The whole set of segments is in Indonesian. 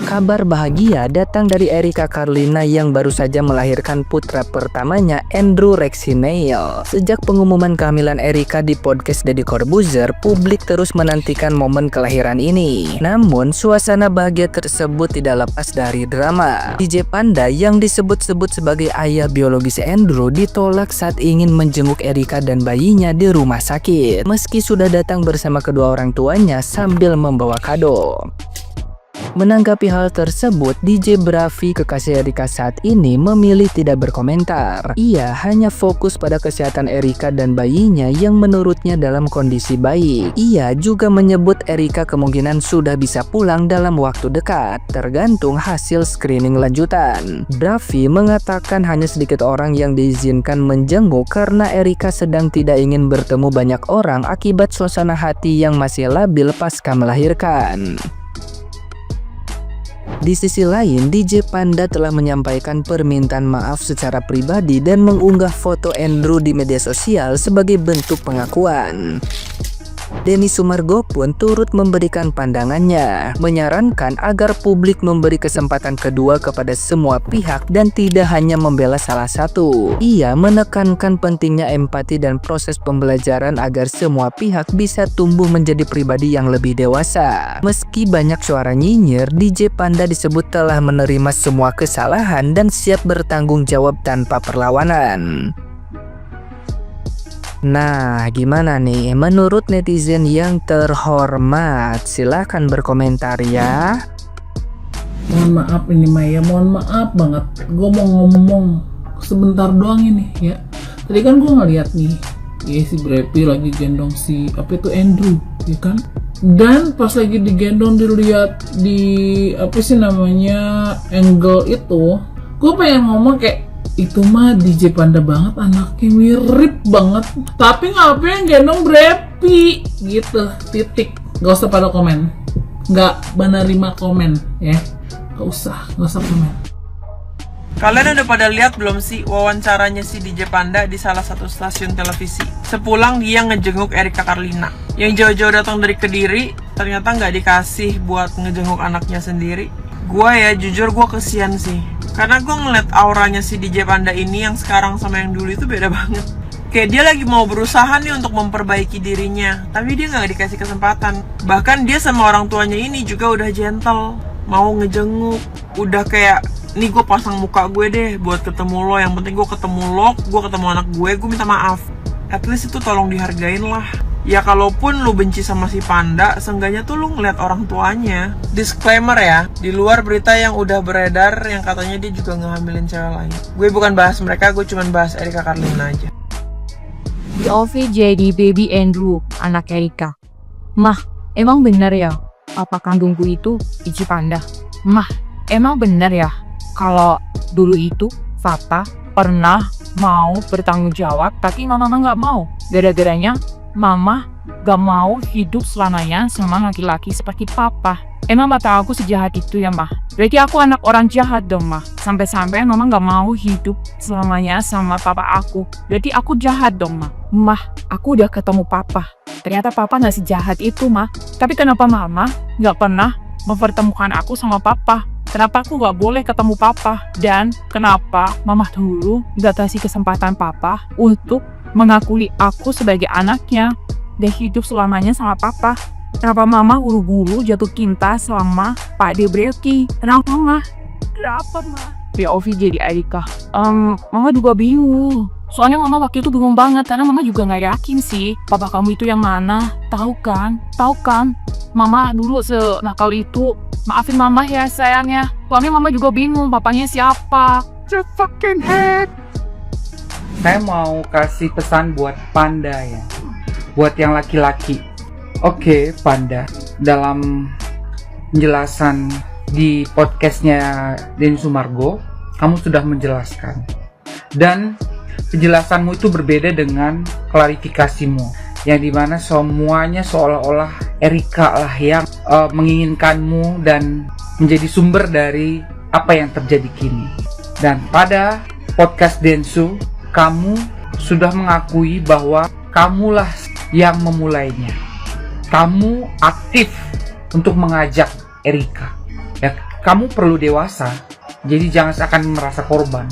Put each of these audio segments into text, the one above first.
Kabar bahagia datang dari Erika Carlina yang baru saja melahirkan putra pertamanya, Andrew Rexinael. Sejak pengumuman kehamilan Erika di podcast Deddy Corbuzier, publik terus menantikan momen kelahiran ini. Namun, suasana bahagia tersebut tidak lepas dari drama. DJ Panda yang disebut-sebut sebagai ayah biologis Andrew ditolak saat ingin menjenguk Erika dan bayinya di rumah sakit. Meski sudah datang bersama kedua orang tuanya sambil membawa kado. Menanggapi hal tersebut, DJ Bravi, kekasih Erika saat ini, memilih tidak berkomentar. Ia hanya fokus pada kesehatan Erika dan bayinya yang menurutnya dalam kondisi baik. Ia juga menyebut Erika kemungkinan sudah bisa pulang dalam waktu dekat, tergantung hasil screening lanjutan. Bravi mengatakan hanya sedikit orang yang diizinkan menjenguk karena Erika sedang tidak ingin bertemu banyak orang akibat suasana hati yang masih labil pasca melahirkan. Di sisi lain, DJ Panda telah menyampaikan permintaan maaf secara pribadi dan mengunggah foto Andrew di media sosial sebagai bentuk pengakuan. Denny Sumargo pun turut memberikan pandangannya, menyarankan agar publik memberi kesempatan kedua kepada semua pihak dan tidak hanya membela salah satu. Ia menekankan pentingnya empati dan proses pembelajaran agar semua pihak bisa tumbuh menjadi pribadi yang lebih dewasa. Meski banyak suara nyinyir, DJ Panda disebut telah menerima semua kesalahan dan siap bertanggung jawab tanpa perlawanan. Nah, gimana nih menurut netizen yang terhormat? Silahkan berkomentar ya. Mohon maaf ini Maya, mohon maaf banget. Gue mau ngomong sebentar doang ini ya. Tadi kan gue ngeliat nih, ya si Bravi lagi gendong si Andrew, ya kan? Dan pas lagi digendong dilihat di angle itu, gue pengen ngomong kayak, itu mah DJ Panda banget, anaknya mirip banget. Tapi ngapain gendong Bravi gitu, titik. Gak usah pada komen, gak menerima komen ya. Gak usah komen. Kalian udah pada lihat belum sih wawancaranya si DJ Panda di salah satu stasiun televisi? Sepulang dia ngejenguk Erika Carlina, yang jauh-jauh datang dari Kediri, ternyata gak dikasih buat ngejenguk anaknya sendiri. Gua ya jujur gue kesian sih, karena gue ngeliat auranya si DJ Panda ini yang sekarang sama yang dulu itu beda banget. Kayak dia lagi mau berusaha nih untuk memperbaiki dirinya, tapi dia gak dikasih kesempatan. Bahkan dia sama orang tuanya ini juga udah gentle, mau ngejenguk. Udah kayak, nih gue pasang muka gue deh buat ketemu lo, yang penting gue ketemu lo, gue ketemu anak gue minta maaf. At least itu tolong dihargain lah. Ya kalaupun lu benci sama si Panda, seenggaknya tuh lu ngeliat orang tuanya. Disclaimer ya, di luar berita yang udah beredar yang katanya dia juga ngehamilin cewek lain. Gue bukan bahas mereka, gue cuma bahas Erika Carlina aja. POV jadi baby Andrew, anak Erika. Mah, emang bener ya apa kandungku itu biji Panda? Mah, emang bener ya kalau dulu itu Fata pernah mau bertanggung jawab tapi mama nggak mau. Gara-garanya Mama gak mau hidup selamanya sama laki-laki seperti papa. Emang mata aku sejahat itu ya, Mah? Berarti aku anak orang jahat dong, Mah. Sampai-sampai Mama gak mau hidup selamanya sama papa aku. Berarti aku jahat dong, Mah. Mah, aku udah ketemu papa. Ternyata papa gak sejahat itu, Mah. Tapi kenapa Mama gak pernah mempertemukan aku sama papa? Kenapa aku gak boleh ketemu papa? Dan kenapa Mama dulu gak kasih kesempatan papa untuk mengakui aku sebagai anaknya dan hidup selamanya sama papa? Kenapa Mama buru-buru jatuh cinta sama Pak Bravi? Kenapa Mama? Kenapa Mama? POV jadi Erika. Mama juga bingung. Soalnya Mama waktu itu bingung banget karena Mama juga nggak yakin sih papa kamu itu yang mana. Tahu kan? Mama dulu senakal itu. Maafin Mama ya sayangnya. Soalnya Mama juga bingung papanya siapa. Just fucking head. Saya mau kasih pesan buat Panda ya, buat yang laki-laki. Oke, Panda, dalam penjelasan di podcastnya Denny Sumargo, kamu sudah menjelaskan. Dan penjelasanmu itu berbeda dengan klarifikasimu, yang dimana semuanya seolah-olah Erika lah yang menginginkanmu dan menjadi sumber dari apa yang terjadi kini. Dan pada podcast Densu, kamu sudah mengakui bahwa kamulah yang memulainya. Kamu aktif untuk mengajak Erika. Ya, kamu perlu dewasa. Jadi jangan seakan merasa korban.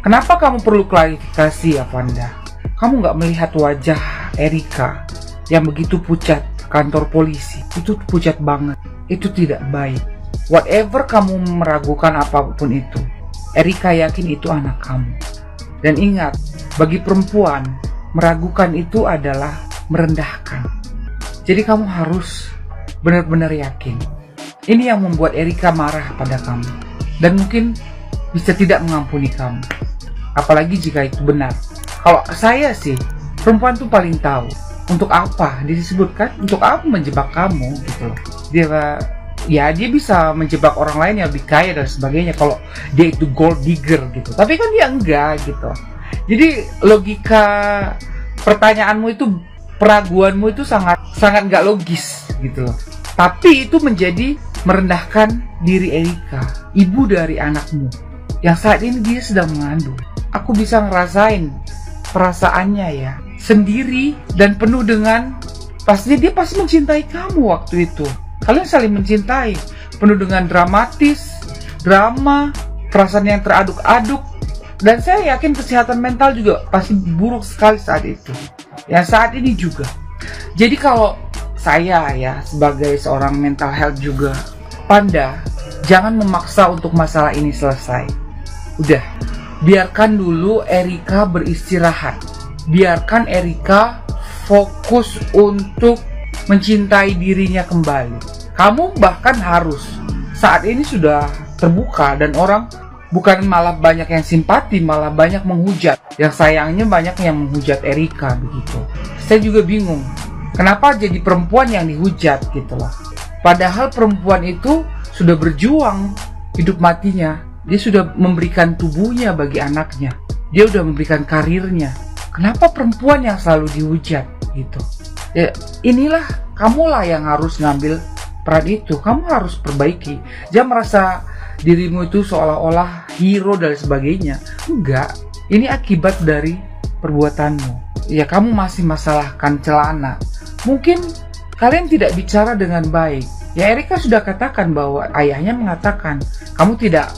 Kenapa kamu perlu klarifikasi ya Panda? Kamu nggak melihat wajah Erika yang begitu pucat kantor polisi? Itu pucat banget. Itu tidak baik. Whatever kamu meragukan apapun itu, Erika yakin itu anak kamu. Dan ingat, bagi perempuan, meragukan itu adalah merendahkan. Jadi kamu harus benar-benar yakin. Ini yang membuat Erika marah pada kamu. Dan mungkin bisa tidak mengampuni kamu. Apalagi jika itu benar. Kalau saya sih, perempuan tuh paling tahu untuk apa disebutkan, untuk apa menjebak kamu gitu loh. Dia bisa menjebak orang lain yang lebih kaya dan sebagainya kalau dia itu gold digger gitu. Tapi kan dia enggak gitu. Jadi logika pertanyaanmu itu, peraguanmu itu sangat enggak logis gitu loh. Tapi itu menjadi merendahkan diri Erika, ibu dari anakmu yang saat ini dia sedang mengandung. Aku bisa ngerasain perasaannya ya, sendiri dan penuh dengan, pastinya dia pasti mencintai kamu waktu itu. Kalian saling mencintai, penuh dengan drama, perasaan yang teraduk-aduk. Dan saya yakin kesehatan mental juga pasti buruk sekali saat itu. Ya saat ini juga. Jadi kalau saya ya sebagai seorang mental health juga, Panda, jangan memaksa untuk masalah ini selesai. Udah, biarkan dulu Erika beristirahat. Biarkan Erika fokus untuk mencintai dirinya kembali. Kamu bahkan harus saat ini sudah terbuka dan orang bukan malah banyak yang simpati, malah banyak menghujat. Yang sayangnya banyak yang menghujat Erika begitu. Saya juga bingung, kenapa jadi perempuan yang dihujat gitu loh. Padahal perempuan itu sudah berjuang hidup matinya. Dia sudah memberikan tubuhnya bagi anaknya. Dia sudah memberikan karirnya. Kenapa perempuan yang selalu dihujat gitu? Ya, inilah kamulah yang harus ngambil peran itu. Kamu harus perbaiki. Jangan merasa dirimu itu seolah-olah hero dan sebagainya. Enggak. Ini akibat dari perbuatanmu. Ya, kamu masih masalahkan celana. Mungkin kalian tidak bicara dengan baik. Ya, Erika sudah katakan bahwa ayahnya mengatakan kamu tidak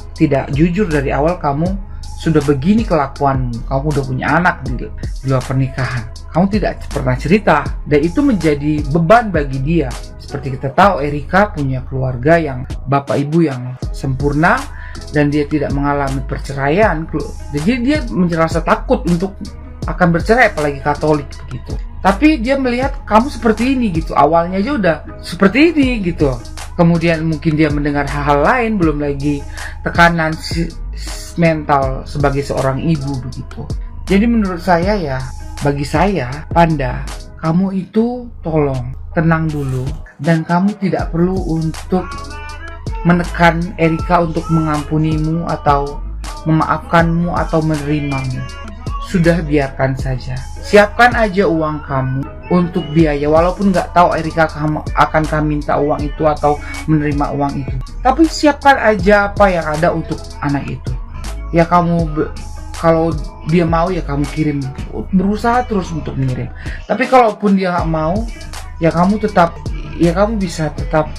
jujur dari awal, kamu sudah begini kelakuanmu, kamu udah punya anak di luar pernikahan, kamu tidak pernah cerita, dan itu menjadi beban bagi dia. Seperti kita tahu, Erika punya keluarga yang bapak ibu yang sempurna dan dia tidak mengalami perceraian, jadi dia merasa takut untuk akan bercerai, apalagi Katolik begitu. Tapi dia melihat kamu seperti ini gitu, awalnya aja udah seperti ini gitu. Kemudian mungkin dia mendengar hal-hal lain, belum lagi tekanan mental sebagai seorang ibu begitu. Jadi menurut saya ya, bagi saya, Panda, kamu itu tolong tenang dulu. Dan kamu tidak perlu untuk menekan Erika untuk mengampunimu atau memaafkanmu atau menerimamu. Sudah biarkan saja. Siapkan aja uang kamu untuk biaya, walaupun nggak tahu Erika kamu akan minta uang itu atau menerima uang itu. Tapi siapkan aja apa yang ada untuk anak itu. Ya kamu kalau dia mau ya kamu kirim, berusaha terus untuk mengirim. Tapi kalaupun dia nggak mau, ya kamu bisa tetap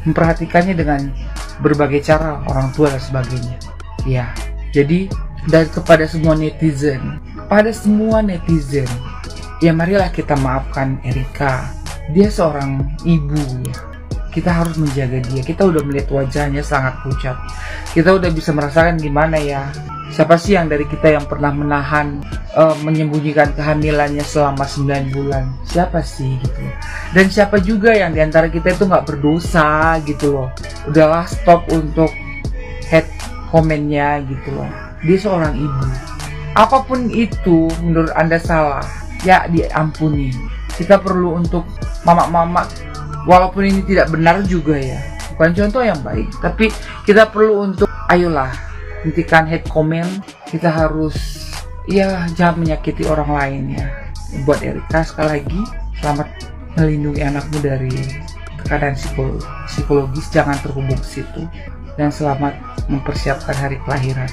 memperhatikannya dengan berbagai cara, orang tua dan sebagainya. Ya, jadi dan kepada semua netizen, ya marilah kita maafkan Erika. Dia seorang ibu ya. Kita harus menjaga dia. Kita udah melihat wajahnya sangat pucat. Kita udah bisa merasakan gimana ya. Siapa sih yang dari kita yang pernah menahan, menyembunyikan kehamilannya selama 9 bulan? Siapa sih gitu. Dan siapa juga yang diantara kita itu gak berdosa gitu loh. Udahlah, stop untuk hate komennya gitu loh. Dia seorang ibu. Apapun itu menurut Anda salah, ya diampuni. Kita perlu untuk mama-mama, walaupun ini tidak benar juga ya, bukan contoh yang baik, tapi kita perlu untuk ayolah hentikan hate comment. Kita harus ya jangan menyakiti orang lain ya. Buat Erika sekali lagi, selamat melindungi anakmu dari tekanan psikologis, jangan terhubung ke situ, dan selamat mempersiapkan hari kelahiran.